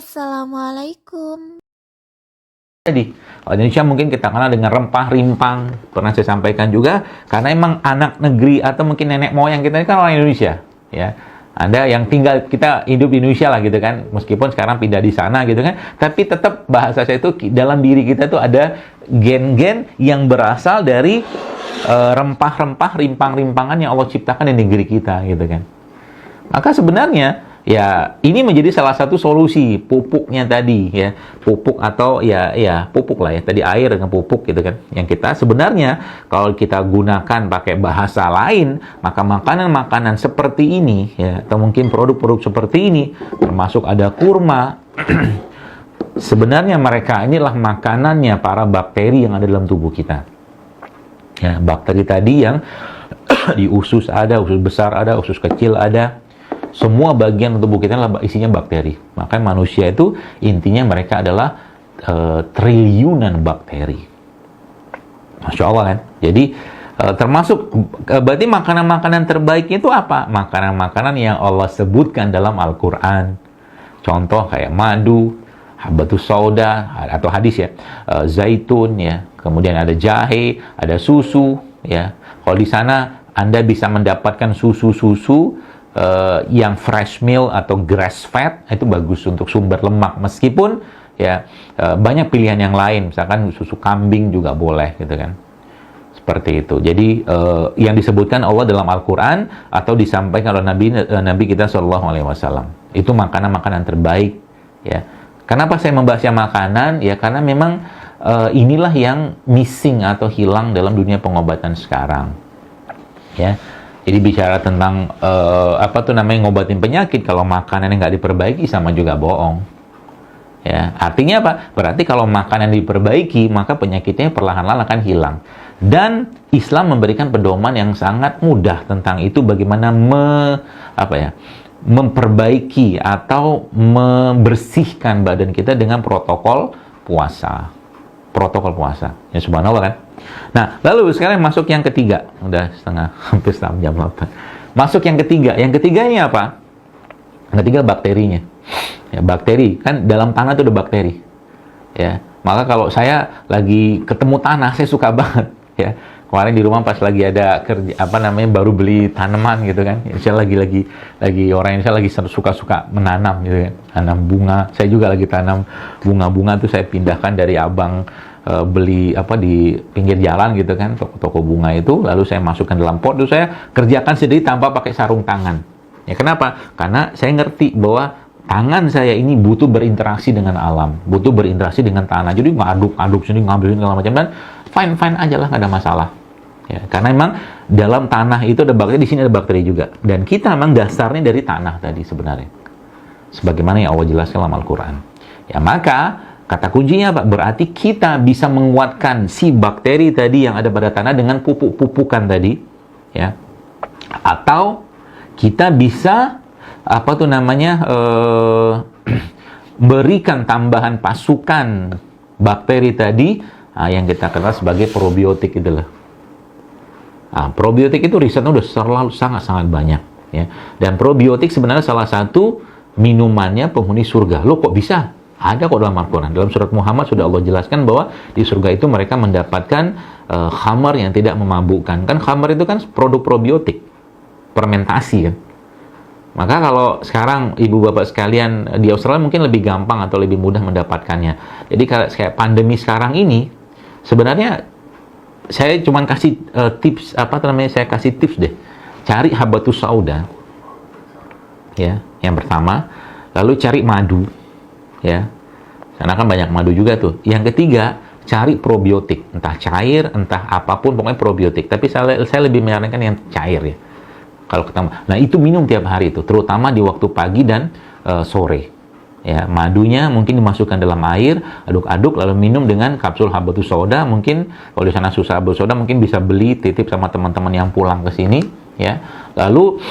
Assalamualaikum. Jadi, kalau Indonesia mungkin kita kenal dengan rempah rimpang, pernah saya sampaikan juga, karena emang anak negeri atau mungkin nenek moyang kita ini kan orang Indonesia, ya. Ada yang tinggal, kita hidup di Indonesia lah gitu kan, meskipun sekarang pindah di sana gitu kan, tapi tetap bahasa saya itu dalam diri kita tuh ada gen-gen yang berasal dari rempah-rempah, rimpang-rimpangan yang Allah ciptakan di negeri kita gitu kan. Maka sebenarnya ya, ini menjadi salah satu solusi pupuknya tadi ya, pupuk atau ya pupuk lah ya, tadi air dengan pupuk gitu kan. Yang kita sebenarnya kalau kita gunakan pakai bahasa lain, maka makanan-makanan seperti ini ya, atau mungkin produk-produk seperti ini, termasuk ada kurma, sebenarnya mereka inilah makanannya para bakteri yang ada dalam tubuh kita. Ya, bakteri tadi yang di usus ada, usus besar ada, usus kecil ada. Semua bagian tubuh kita adalah isinya bakteri. Makanya manusia itu intinya mereka adalah triliunan bakteri. Masya Allah kan? Jadi termasuk berarti makanan-makanan terbaiknya itu apa? Makanan-makanan yang Allah sebutkan dalam Al-Quran. Contoh kayak madu, habatus sauda atau hadis ya, zaitun ya, kemudian ada jahe, ada susu ya. Kalau di sana Anda bisa mendapatkan susu-susu yang fresh milk atau grass fed, itu bagus untuk sumber lemak, meskipun ya banyak pilihan yang lain, misalkan susu kambing juga boleh gitu kan, seperti itu. Jadi yang disebutkan Allah dalam Al-Quran atau disampaikan oleh Nabi kita SAW, itu makanan-makanan terbaik ya. Kenapa saya membahasnya makanan ya, karena memang inilah yang missing atau hilang dalam dunia pengobatan sekarang ya. Jadi bicara tentang ngobatin penyakit, kalau makanan yang nggak diperbaiki sama juga bohong. Ya, artinya apa? Berarti kalau makanan diperbaiki, maka penyakitnya perlahan-lahan akan hilang. Dan Islam memberikan pedoman yang sangat mudah tentang itu, bagaimana memperbaiki atau membersihkan badan kita dengan protokol puasa. Ya subhanallah kan. Nah, lalu sekarang masuk yang ketiga. Udah hampir setengah jam 8. Masuk yang ketiga. Yang ketiga ini apa? Yang ketiga bakterinya. Ya, bakteri. Kan dalam tanah itu ada bakteri. Ya. Maka kalau saya lagi ketemu tanah, saya suka banget. Ya. Kemarin di rumah pas lagi ada kerja, baru beli tanaman gitu kan. Saya lagi orang Indonesia lagi suka menanam gitu kan. Tanam bunga. Saya juga lagi tanam bunga-bunga tuh, saya pindahkan dari abang beli di pinggir jalan gitu kan, toko bunga itu, lalu saya masukkan dalam pot, itu saya kerjakan sendiri tanpa pakai sarung tangan. Ya kenapa? Karena saya ngerti bahwa tangan saya ini butuh berinteraksi dengan alam, butuh berinteraksi dengan tanah. Jadi ngaduk sini, ngambilin segala macam, dan fine aja lah, nggak ada masalah. Ya, karena memang dalam tanah itu ada bakteri, di sini ada bakteri juga. Dan kita memang dasarnya dari tanah tadi sebenarnya. Sebagaimana yang Allah jelaskan dalam Al-Quran. Ya maka kata kuncinya apa? Berarti kita bisa menguatkan si bakteri tadi yang ada pada tanah dengan pupuk-pupukan tadi, ya. Atau kita bisa berikan tambahan pasukan bakteri tadi yang kita kenal sebagai probiotik itulah. Probiotik itu risetnya udah selalu sangat banyak, ya. Dan probiotik sebenarnya salah satu minumannya penghuni surga. Loh kok bisa? Ada kok dalam Al-Quran. Dalam surat Muhammad sudah Allah jelaskan bahwa di surga itu mereka mendapatkan khamar yang tidak memabukkan. Kan khamar itu kan produk probiotik, fermentasi kan. Maka kalau sekarang ibu bapak sekalian di Australia mungkin lebih gampang atau lebih mudah mendapatkannya. Jadi kayak pandemi sekarang ini, sebenarnya saya cuma kasih tips, saya kasih tips deh. Cari habatus sauda, ya, yang pertama. Lalu cari madu, ya, karena kan banyak madu juga tuh. Yang ketiga, cari probiotik, entah cair, entah apapun, pokoknya probiotik. Tapi saya lebih menyarankan yang cair ya. Kalau ketemu, nah itu minum tiap hari itu, terutama di waktu pagi dan sore. Ya, madunya mungkin dimasukkan dalam air, aduk-aduk, lalu minum dengan kapsul habatus sauda. Mungkin kalau di sana susah habatus sauda, mungkin bisa beli, titip sama teman-teman yang pulang ke sini, ya. Lalu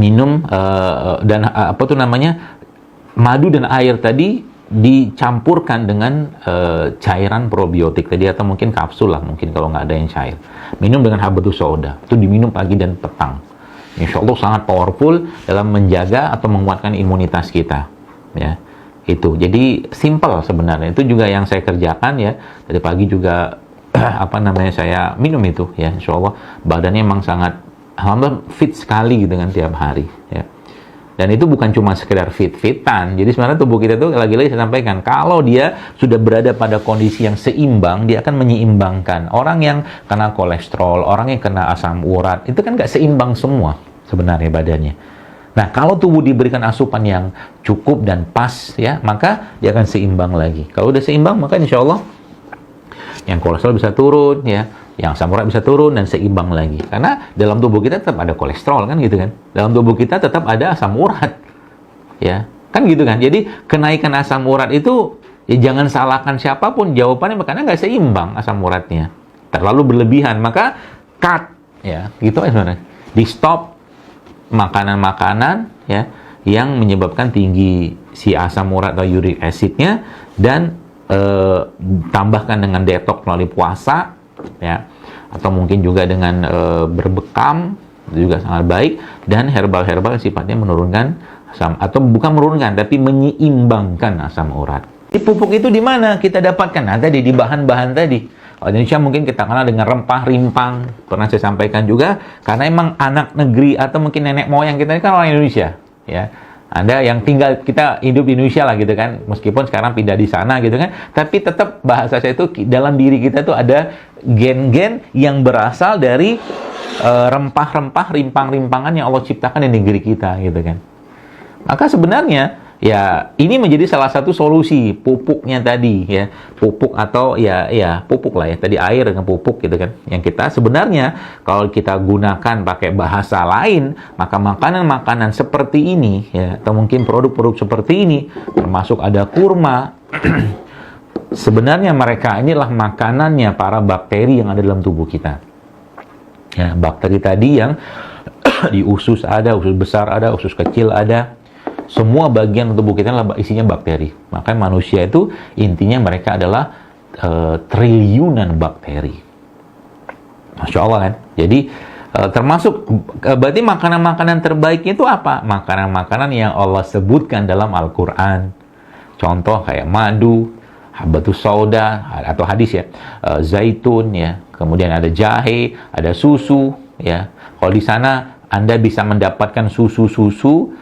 minum madu dan air tadi dicampurkan dengan cairan probiotik tadi, atau mungkin kapsul lah, mungkin kalau nggak ada yang cair. Minum dengan habatus sauda, itu diminum pagi dan petang. Insya Allah sangat powerful dalam menjaga atau menguatkan imunitas kita. Ya, Itu. Jadi simple sebenarnya. Itu juga yang saya kerjakan ya. Dari pagi juga saya minum itu ya. Insya Allah badannya emang sangat alhamdulillah fit sekali gitu kan tiap hari ya. Dan itu bukan cuma sekedar fit-fitan. Jadi sebenarnya tubuh kita tuh lagi-lagi saya sampaikan, kalau dia sudah berada pada kondisi yang seimbang, dia akan menyeimbangkan. Orang yang kena kolesterol, orang yang kena asam urat, itu kan nggak seimbang semua sebenarnya badannya. Nah, kalau tubuh diberikan asupan yang cukup dan pas ya, maka dia akan seimbang lagi. Kalau udah seimbang, maka insya Allah yang kolesterol bisa turun ya, yang asam urat bisa turun dan seimbang lagi. Karena dalam tubuh kita tetap ada kolesterol kan gitu kan. Dalam tubuh kita tetap ada asam urat. Ya, kan gitu kan. Jadi kenaikan asam urat itu ya jangan salahkan siapapun, jawabannya karena nggak seimbang asam uratnya. Terlalu berlebihan, maka cut ya, gitu aja sebenarnya. Di stop makanan-makanan ya yang menyebabkan tinggi si asam urat atau uric acidnya, dan tambahkan dengan detox melalui puasa ya, atau mungkin juga dengan berbekam juga sangat baik, dan herbal-herbal sifatnya menurunkan asam, atau bukan menurunkan tapi menyeimbangkan asam urat. Di pupuk itu di mana kita dapatkan? Nah, tadi di bahan-bahan tadi. Kalau Indonesia mungkin kita kenal dengan rempah rimpang, pernah saya sampaikan juga, karena emang anak negeri atau mungkin nenek moyang kita ini kan orang Indonesia ya. Anda yang tinggal, kita hidup di Indonesia lah gitu kan, meskipun sekarang pindah di sana gitu kan, tapi tetap bahasa saya itu dalam diri kita tuh ada gen-gen yang berasal dari rempah-rempah, rimpang-rimpangan yang Allah ciptakan di negeri kita gitu kan. Maka sebenarnya ya ini menjadi salah satu solusi pupuknya tadi ya, pupuk atau ya pupuk lah ya, tadi air dengan pupuk gitu kan, yang kita sebenarnya kalau kita gunakan pakai bahasa lain, maka makanan-makanan seperti ini ya, atau mungkin produk-produk seperti ini, termasuk ada kurma sebenarnya mereka inilah makanannya para bakteri yang ada dalam tubuh kita ya. Bakteri tadi yang di usus ada, usus besar ada, usus kecil ada, semua bagian tubuh kita isinya bakteri. Makanya manusia itu intinya mereka adalah triliunan bakteri. Masya Allah kan. Jadi termasuk berarti makanan-makanan terbaiknya itu apa? Makanan-makanan yang Allah sebutkan dalam Al-Quran. Contoh kayak madu, habatus sauda, atau hadis ya, zaitun ya, kemudian ada jahe, ada susu ya. Kalau di sana Anda bisa mendapatkan susu-susu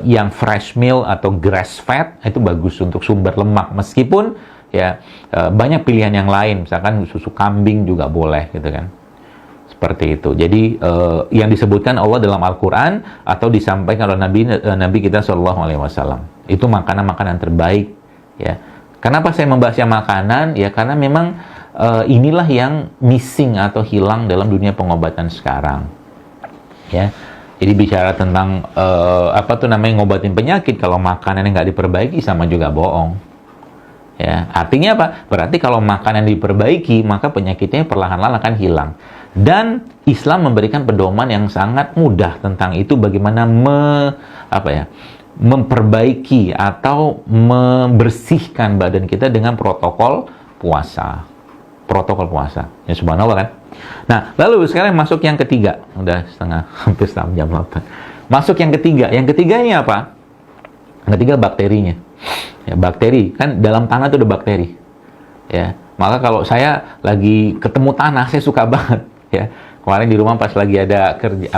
yang fresh milk atau grass fed, itu bagus untuk sumber lemak, meskipun ya banyak pilihan yang lain, misalkan susu kambing juga boleh gitu kan, seperti itu. Jadi yang disebutkan Allah dalam Al-Quran atau disampaikan oleh Nabi kita SAW, itu makanan-makanan terbaik ya. Kenapa saya membahasnya makanan ya, karena memang inilah yang missing atau hilang dalam dunia pengobatan sekarang ya. Jadi bicara tentang ngobatin penyakit, kalau makanan yang nggak diperbaiki sama juga bohong. Ya, artinya apa? Berarti kalau makanan diperbaiki, maka penyakitnya perlahan-lahan akan hilang. Dan Islam memberikan pedoman yang sangat mudah tentang itu, bagaimana memperbaiki atau membersihkan badan kita dengan protokol puasa. Ya subhanallah kan. Nah, lalu sekarang masuk yang ketiga. Udah hampir setengah jam 8. Masuk yang ketiga. Yang ketiga ini apa? Yang ketiga bakterinya. Ya, bakteri kan dalam tanah itu ada bakteri. Ya, maka kalau saya lagi ketemu tanah, saya suka banget. Ya, kemarin di rumah pas lagi ada kerja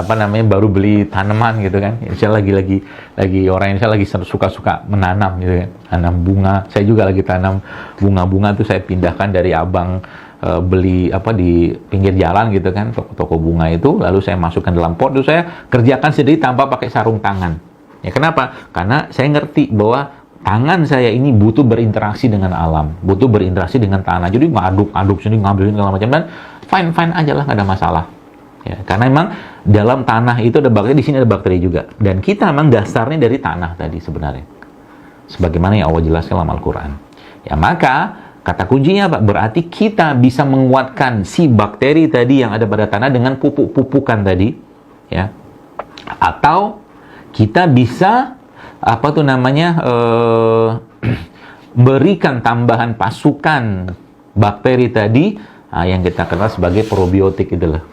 baru beli tanaman gitu kan. Saya lagi orang Indonesia lagi suka menanam gitu kan. Tanam bunga. Saya juga lagi tanam bunga-bunga tuh, saya pindahkan dari abang beli di pinggir jalan gitu kan, toko bunga itu, lalu saya masukkan dalam pot, itu saya kerjakan sendiri tanpa pakai sarung tangan. Ya kenapa? Karena saya ngerti bahwa tangan saya ini butuh berinteraksi dengan alam, butuh berinteraksi dengan tanah. Jadi ngaduk sini, ngambilin segala macam, dan fine aja lah, nggak ada masalah. Ya, karena memang dalam tanah itu ada bakteri, di sini ada bakteri juga. Dan kita memang dasarnya dari tanah tadi sebenarnya. Sebagaimana yang Allah jelaskan dalam Al-Quran. Ya maka kata kuncinya apa? Berarti kita bisa menguatkan si bakteri tadi yang ada pada tanah dengan pupuk-pupukan tadi, ya. Atau kita bisa berikan tambahan pasukan bakteri tadi yang kita kenal sebagai probiotik itulah.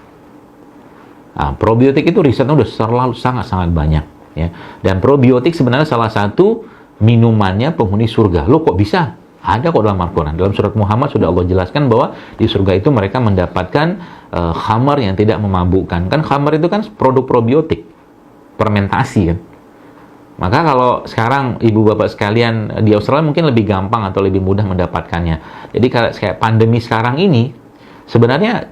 Probiotik itu risetnya udah selalu sangat-sangat banyak, ya. Dan probiotik sebenarnya salah satu minumannya penghuni surga. Loh kok bisa? Ada kok dalam Al-Quran. Dalam surat Muhammad sudah Allah jelaskan bahwa di surga itu mereka mendapatkan khamar yang tidak memabukkan. Kan khamar itu kan produk probiotik, fermentasi kan. Maka kalau sekarang ibu bapak sekalian di Australia mungkin lebih gampang atau lebih mudah mendapatkannya. Jadi kalau kayak pandemi sekarang ini, sebenarnya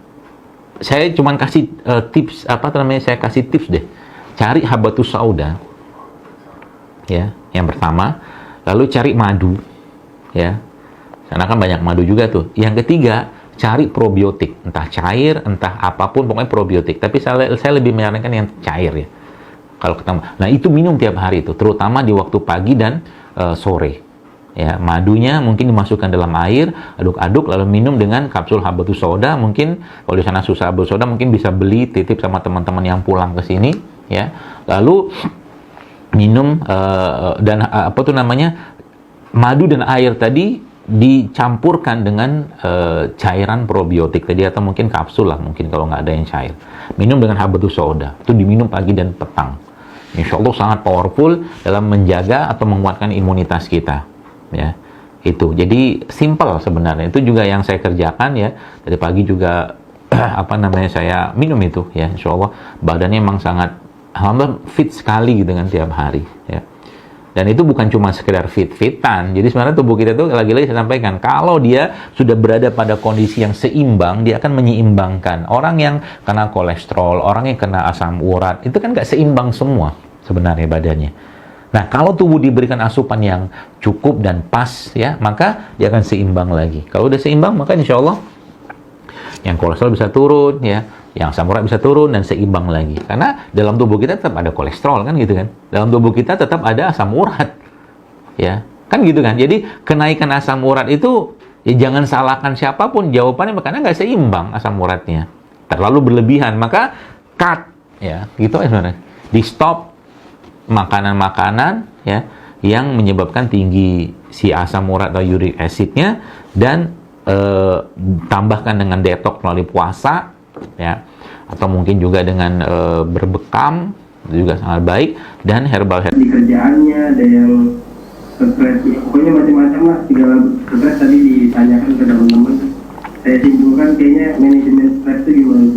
saya cuma kasih tips, saya kasih tips deh. Cari habatus sauda, ya, yang pertama. Lalu cari madu, ya, karena kan banyak madu juga tuh. Yang ketiga, cari probiotik, entah cair, entah apapun, pokoknya probiotik. Tapi saya lebih menyarankan yang cair ya. Kalau ketemu, nah itu minum tiap hari itu, terutama di waktu pagi dan sore. Ya, madunya mungkin dimasukkan dalam air, aduk-aduk, lalu minum dengan kapsul habatus sauda. Mungkin kalau di sana susah habatus sauda, mungkin bisa beli, titip sama teman-teman yang pulang ke sini, ya. Lalu minum madu dan air tadi dicampurkan dengan cairan probiotik tadi, atau mungkin kapsul lah, mungkin kalau nggak ada yang cair. Minum dengan habatus sauda, itu diminum pagi dan petang. Insya Allah sangat powerful dalam menjaga atau menguatkan imunitas kita. Ya, itu jadi simple sebenarnya. Itu juga yang saya kerjakan ya, dari pagi juga saya minum itu ya. Insya Allah badannya memang sangat, alhamdulillah, fit sekali gitu kan tiap hari ya. Dan itu bukan cuma sekedar fit-fitan. Jadi sebenarnya tubuh kita itu, lagi-lagi saya sampaikan, kalau dia sudah berada pada kondisi yang seimbang, dia akan menyeimbangkan. Orang yang kena kolesterol, orang yang kena asam urat, itu kan nggak seimbang semua sebenarnya badannya. Nah, kalau tubuh diberikan asupan yang cukup dan pas, ya, maka dia akan seimbang lagi. Kalau udah seimbang, maka insya Allah yang kolesterol bisa turun, ya, yang asam urat bisa turun dan seimbang lagi. Karena dalam tubuh kita tetap ada kolesterol, kan gitu kan? Dalam tubuh kita tetap ada asam urat, ya, kan gitu kan? Jadi kenaikan asam urat itu, ya jangan salahkan siapapun jawabannya, karena nggak seimbang asam uratnya, terlalu berlebihan, maka cut, ya, gitu ya sebenarnya. Di stop makanan-makanan ya yang menyebabkan tinggi si asam urat atau uric acidnya, dan tambahkan dengan detox melalui puasa ya, atau mungkin juga dengan berbekam, itu juga sangat baik. Dan herbal di kerjaannya ada yang stres, pokoknya macam-macam lah, segala stres tadi ditanyakan ke teman-teman. Saya simpulkan kayaknya manajemen stres itu gimana?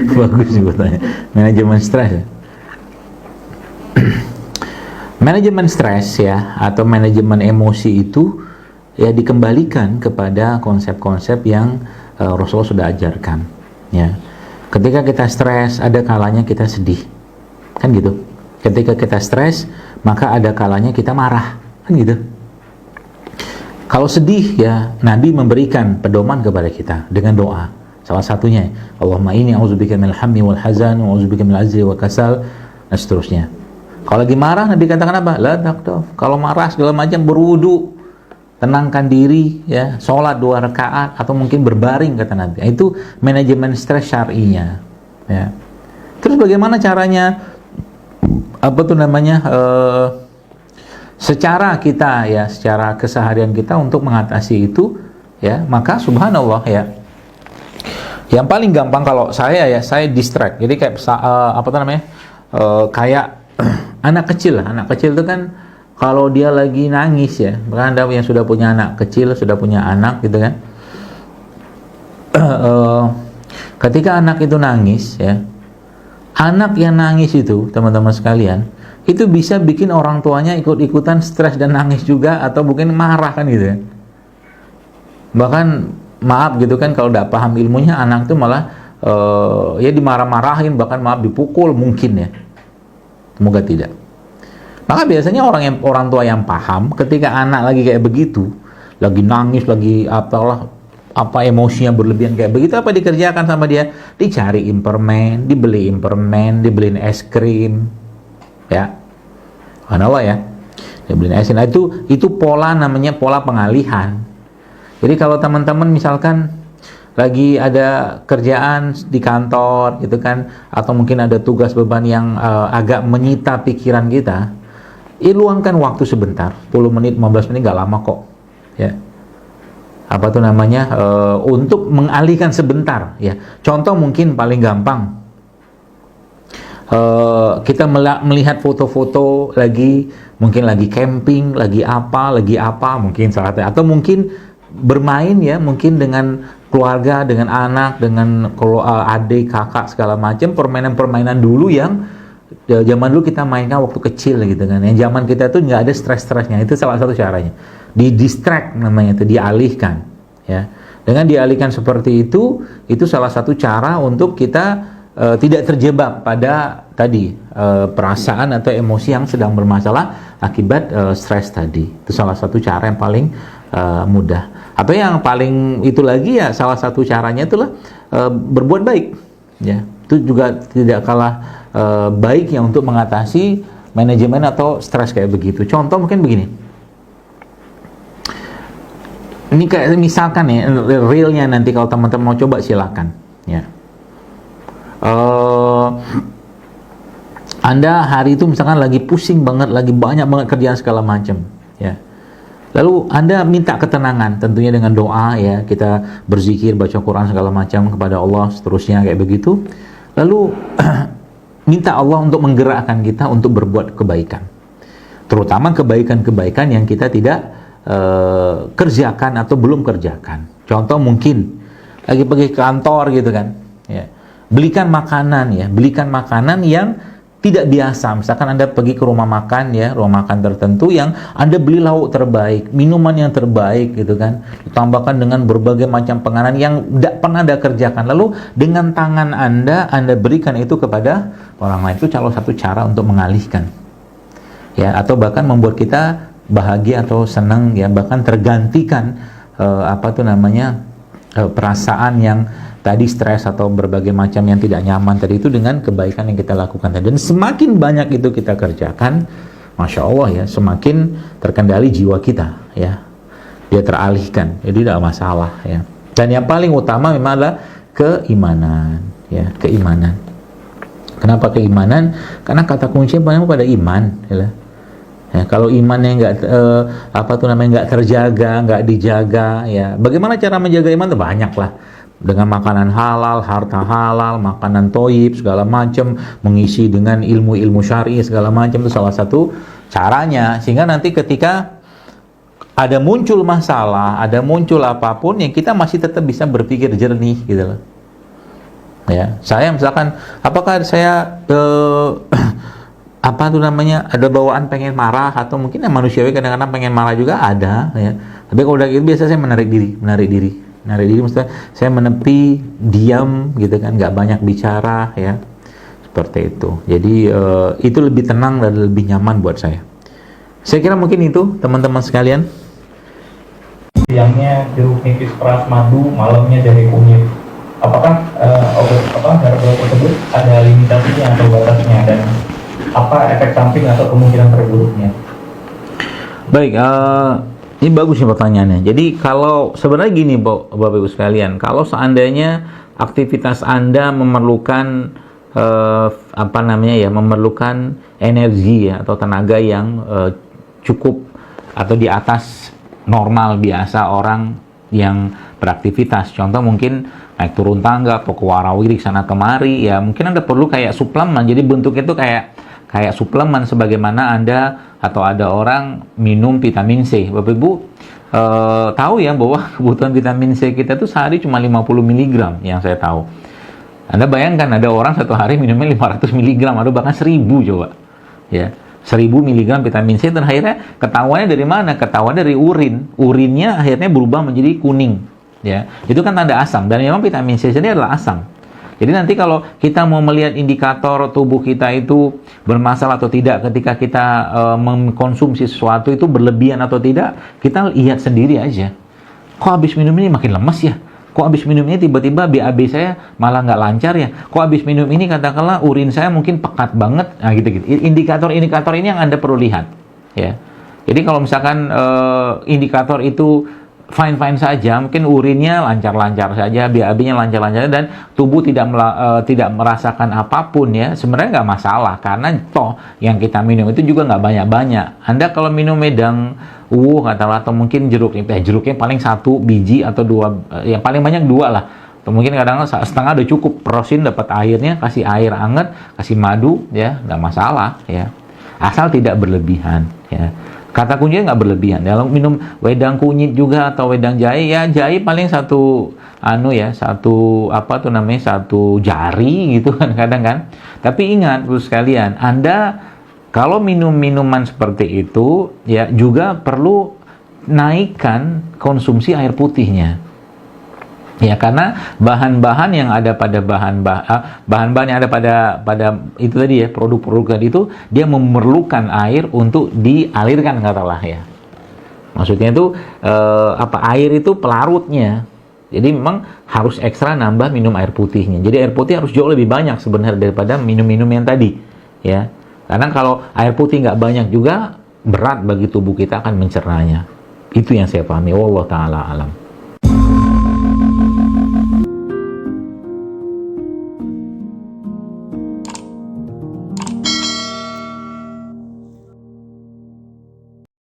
Bagus sih tanya. Manajemen stres ya. Manajemen stres ya, atau manajemen emosi itu ya dikembalikan kepada konsep-konsep yang Rasulullah sudah ajarkan ya. Ketika kita stres, ada kalanya kita sedih, kan gitu. Ketika kita stres, maka ada kalanya kita marah, kan gitu. Kalau sedih ya, Nabi memberikan pedoman kepada kita dengan doa. Salah satunya, Allahumma inni a'udzubika minal hammi wal hazan wa a'udzubika minal ajzi wa kasal, dan seterusnya. Kalau lagi marah, Nabi katakan apa? La taqtaf. Kalau marah segala macam, berwudu, tenangkan diri, ya, sholat 2 rakaat, atau mungkin berbaring, kata Nabi. Itu manajemen stres syar'inya. Ya. Terus bagaimana caranya? Secara kita ya, secara keseharian kita untuk mengatasi itu, ya, maka subhanallah ya. Yang paling gampang kalau saya ya, saya distract. Jadi kayak kayak anak kecil lah. Anak kecil itu kan kalau dia lagi nangis ya, bahkan ada yang sudah punya anak kecil, sudah punya anak gitu kan. Ketika anak itu nangis ya, anak yang nangis itu, teman-teman sekalian, itu bisa bikin orang tuanya ikut-ikutan stres dan nangis juga, atau mungkin marah kan gitu ya. Bahkan maaf gitu kan, kalau tidak paham ilmunya, anak itu malah ya dimarah-marahin, bahkan maaf dipukul mungkin ya. Semoga tidak. Maka biasanya orang tua yang paham, ketika anak lagi kayak begitu, lagi nangis, lagi emosinya berlebihan kayak begitu, apa dikerjakan sama dia? Dicariin permen, dibeliin permen, dibeliin es krim, ya. Subhanallah ya. Dibeliin es krim. Nah, itu pola, namanya pola pengalihan. Jadi kalau teman-teman misalkan lagi ada kerjaan di kantor gitu kan, atau mungkin ada tugas beban yang agak menyita pikiran kita, luangkan waktu sebentar, 10 menit, 15 menit, gak lama kok ya. Untuk mengalihkan sebentar ya. Contoh mungkin paling gampang, kita melihat foto-foto lagi mungkin lagi camping, lagi apa, mungkin salah satu, atau mungkin bermain ya, mungkin dengan keluarga, dengan anak, dengan kalau adik, kakak segala macam, permainan-permainan dulu yang zaman dulu kita mainkan waktu kecil gitu kan. Yang zaman kita tuh nggak ada stres-stresnya. Itu salah satu caranya. Di distract namanya itu, dialihkan ya. Dengan dialihkan seperti itu salah satu cara untuk kita tidak terjebak pada tadi perasaan atau emosi yang sedang bermasalah akibat stres tadi. Itu salah satu cara yang paling mudah. Atau yang paling itu lagi ya, salah satu caranya itulah berbuat baik ya. Itu juga tidak kalah baik ya untuk mengatasi manajemen atau stres kayak begitu. Contoh mungkin begini, ini kayak misalkan ya, realnya nanti kalau teman-teman mau coba silakan ya. Anda hari itu misalkan lagi pusing banget, lagi banyak banget kerjaan segala macam ya. Lalu Anda minta ketenangan, tentunya dengan doa ya, kita berzikir, baca Quran segala macam kepada Allah, seterusnya kayak begitu. Lalu minta Allah untuk menggerakkan kita untuk berbuat kebaikan, terutama kebaikan-kebaikan yang kita tidak kerjakan atau belum kerjakan. Contoh mungkin lagi pergi ke kantor gitu kan ya, belikan makanan yang tidak biasa. Misalkan Anda pergi ke rumah makan ya, rumah makan tertentu yang Anda beli lauk terbaik, minuman yang terbaik gitu kan, ditambahkan dengan berbagai macam penganan yang tidak pernah Anda kerjakan, lalu dengan tangan Anda berikan itu kepada orang lain. Itu salah satu cara untuk mengalihkan ya, atau bahkan membuat kita bahagia atau senang ya, bahkan tergantikan perasaan yang tadi stres atau berbagai macam yang tidak nyaman tadi itu dengan kebaikan yang kita lakukan tadi. Dan semakin banyak itu kita kerjakan, Masya Allah ya, semakin terkendali jiwa kita ya, dia teralihkan, jadi tidak masalah ya. Dan yang paling utama memang adalah keimanan ya, keimanan. Kenapa keimanan? Karena kata kuncinya pada iman ya. Ya, kalau imannya nggak terjaga, nggak dijaga ya, bagaimana cara menjaga iman? Itu banyak lah, dengan makanan halal, harta halal, makanan toyib segala macam, mengisi dengan ilmu-ilmu syar'i segala macam, itu salah satu caranya. Sehingga nanti ketika ada muncul masalah, ada muncul apapun, yang kita masih tetap bisa berpikir jernih gitu loh ya. Saya misalkan, apakah saya ada bawaan pengen marah, atau mungkin ya manusiawi kadang-kadang pengen marah juga ada ya. Tapi kalau udah gitu biasa saya menarik diri maksudnya saya menepi, diam gitu kan, nggak banyak bicara ya, seperti itu. Jadi itu lebih tenang dan lebih nyaman buat saya. Saya kira mungkin itu teman-teman sekalian. Siangnya jeruk nipis peras madu, malamnya jahe kunyit. Apakah herbal tersebut ada limitasinya atau batasnya, dan apa efek samping atau kemungkinan terburuknya? Baik, ini bagus nih pertanyaannya. Jadi kalau sebenarnya gini Bapak Ibu sekalian, kalau seandainya aktivitas Anda memerlukan memerlukan energi ya, atau tenaga yang cukup atau di atas normal biasa orang yang beraktivitas, contoh mungkin naik turun tangga atau ke warawiri sana kemari ya, mungkin Anda perlu kayak suplemen. Jadi bentuknya itu kayak suplemen, sebagaimana Anda atau ada orang minum vitamin C. Bapak Ibu tahu ya bahwa kebutuhan vitamin C kita tuh sehari cuma 50 mg yang saya tahu. Anda bayangkan ada orang satu hari minumnya 500 mg atau bahkan 1000 coba ya, 1000 mg vitamin C. Dan akhirnya ketahuannya dari mana? Ketahuan dari urinnya akhirnya berubah menjadi kuning ya, itu kan tanda asam, dan memang vitamin C sendiri adalah asam. Jadi nanti kalau kita mau melihat indikator tubuh kita itu bermasalah atau tidak ketika kita mengkonsumsi sesuatu itu berlebihan atau tidak, kita lihat sendiri aja. Kok habis minum ini makin lemes ya? Kok habis minum ini tiba-tiba BAB saya malah nggak lancar ya? Kok habis minum ini katakanlah urin saya mungkin pekat banget? Nah gitu-gitu. Indikator-indikator ini yang Anda perlu lihat ya. Jadi kalau misalkan indikator itu fine-fine saja, mungkin urinnya lancar-lancar saja, BAB-nya lancar-lancar, dan tubuh tidak merasakan apapun ya, sebenarnya nggak masalah, karena toh yang kita minum itu juga nggak banyak-banyak. Anda kalau minum medang atau mungkin jeruknya paling 1 biji atau 2, yang paling banyak 2 lah, atau mungkin kadang-kadang setengah udah cukup. Prosin dapat airnya, kasih air hangat, kasih madu ya, nggak masalah ya, asal tidak berlebihan Ya. Kata kuncinya nggak berlebihan. Dalam minum wedang kunyit juga atau wedang jahe, ya jahe paling satu satu jari gitu kan kadang kan. Tapi ingat Bro sekalian, Anda kalau minum minuman seperti itu ya juga perlu naikkan konsumsi air putihnya. Ya, karena bahan-bahan yang ada pada bahan-bahan yang ada pada itu tadi ya, produk-produk tadi itu dia memerlukan air untuk dialirkan katalah ya. Maksudnya itu air itu pelarutnya. Jadi memang harus ekstra nambah minum air putihnya. Jadi air putih harus jauh lebih banyak sebenarnya daripada minum-minum yang tadi ya. Karena kalau air putih nggak banyak juga berat bagi tubuh kita akan mencernanya. Itu yang saya pahami. Wallahu taala alam.